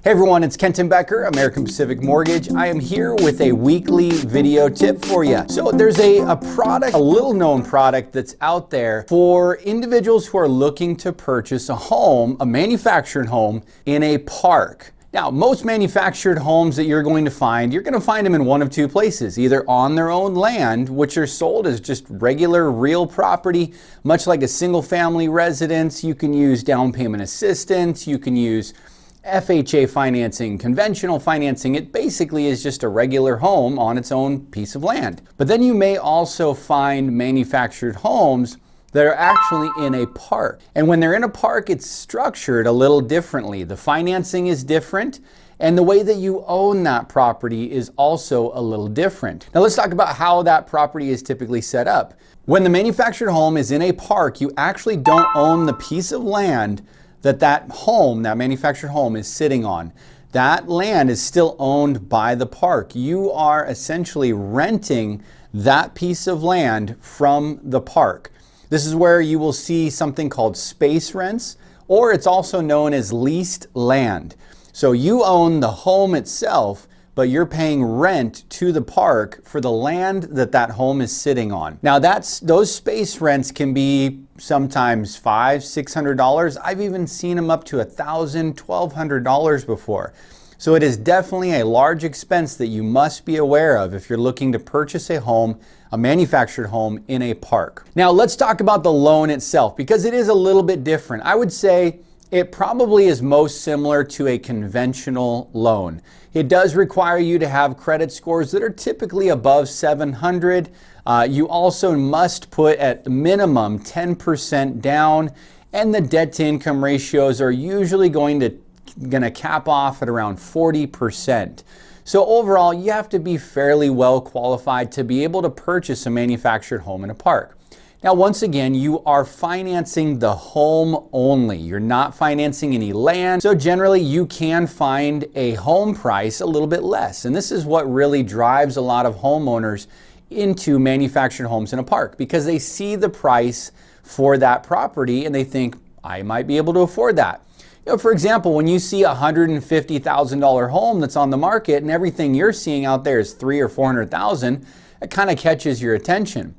Hey everyone, it's Kenton Becker, American Pacific Mortgage. I am here with a weekly video tip for you. So there's a product, a little known product that's out there for individuals who are looking to purchase a home, a manufactured home in a park. Now, most manufactured homes that you're going to find them in one of two places, either on their own land, which are sold as just regular real property, much like a single family residence. You can use down payment assistance, you can use FHA financing, conventional financing. It basically is just a regular home on its own piece of land. But then you may also find manufactured homes that are actually in a park. And when they're in a park, it's structured a little differently. The financing is different, and the way that you own that property is also a little different. Now let's talk about how that property is typically set up. When the manufactured home is in a park, you actually don't own the piece of land that home, that manufactured home, is sitting on. That land is still owned by the park. You are essentially renting that piece of land from the park. This is where you will see something called space rents, or it's also known as leased land. So you own the home itself, but you're paying rent to the park for the land that home is sitting on. Now those space rents can be sometimes $500–600. I've even seen them up to $1,000–1,200 before. So it is definitely a large expense that you must be aware of if you're looking to purchase a home, a manufactured home in a park. Now let's talk about the loan itself, because it is a little bit different. I would say it probably is most similar to a conventional loan. It does require you to have credit scores that are typically above 700. You also must put at minimum 10% down, and the debt to income ratios are usually going to cap off at around 40%. So overall, you have to be fairly well qualified to be able to purchase a manufactured home in a park. Now, once again, you are financing the home only. You're not financing any land. So generally, you can find a home price a little bit less. And this is what really drives a lot of homeowners into manufactured homes in a park, because they see the price for that property and they think, I might be able to afford that. You know, for example, when you see a $150,000 home that's on the market and everything you're seeing out there is $300,000 or $400,000, it kind of catches your attention.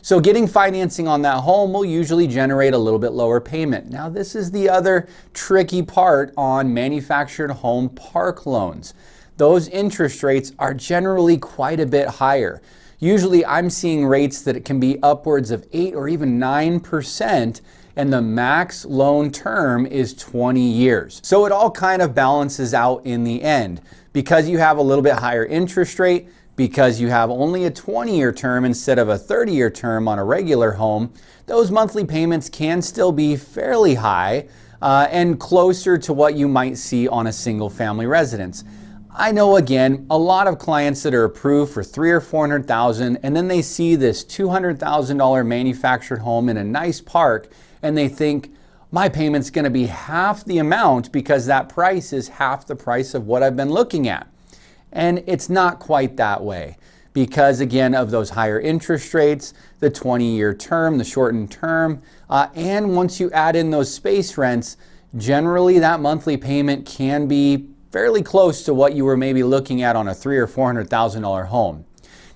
So getting financing on that home will usually generate a little bit lower payment. Now, this is the other tricky part on manufactured home park loans. Those interest rates are generally quite a bit higher. Usually I'm seeing rates that it can be upwards of 8 or even 9%, and the max loan term is 20 years. So it all kind of balances out in the end. Because you have a little bit higher interest rate, because you have only a 20-year term instead of a 30-year term on a regular home, those monthly payments can still be fairly high and closer to what you might see on a single family residence. I know, again, a lot of clients that are approved for $300,000 or $400,000, and then they see this $200,000 manufactured home in a nice park, and they think, my payment's gonna be half the amount because that price is half the price of what I've been looking at. And it's not quite that way, because again of those higher interest rates, the 20-year term, the shortened term, and once you add in those space rents, generally that monthly payment can be fairly close to what you were maybe looking at on a $300,000 or $400,000 home.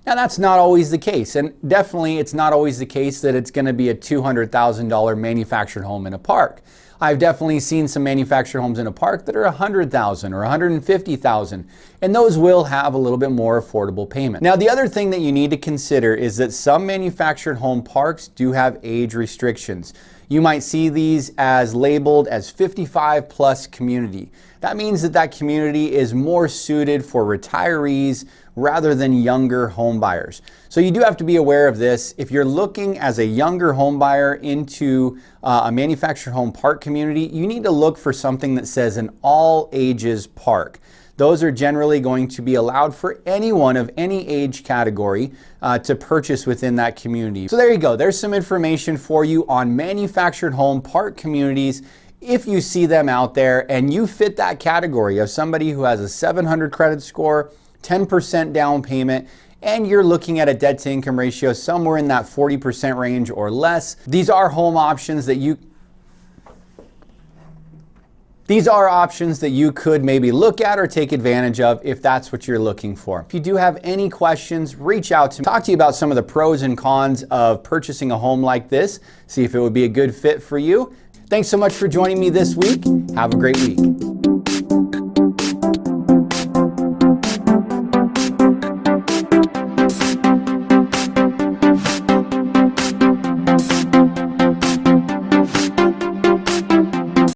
Now that's not always the case, and definitely it's not always the case that it's going to be a $200,000 manufactured home in a park. I've definitely seen some manufactured homes in a park that are $100,000 or $150,000, and those will have a little bit more affordable payment. Now, the other thing that you need to consider is that some manufactured home parks do have age restrictions. You might see these as labeled as 55 plus community. That means that community is more suited for retirees rather than younger home buyers. So you do have to be aware of this. If you're looking as a younger home buyer into a manufactured home park community, you need to look for something that says an all ages park. Those are generally going to be allowed for anyone of any age category to purchase within that community. So there you go. There's some information for you on manufactured home park communities. If you see them out there and you fit that category of somebody who has a 700 credit score, 10% down payment, and you're looking at a debt to income ratio somewhere in that 40% range or less, these are home options that you These are options that you could maybe look at or take advantage of if that's what you're looking for. If you do have any questions, reach out to me. Talk to you about some of the pros and cons of purchasing a home like this. See if it would be a good fit for you. Thanks so much for joining me this week. Have a great week.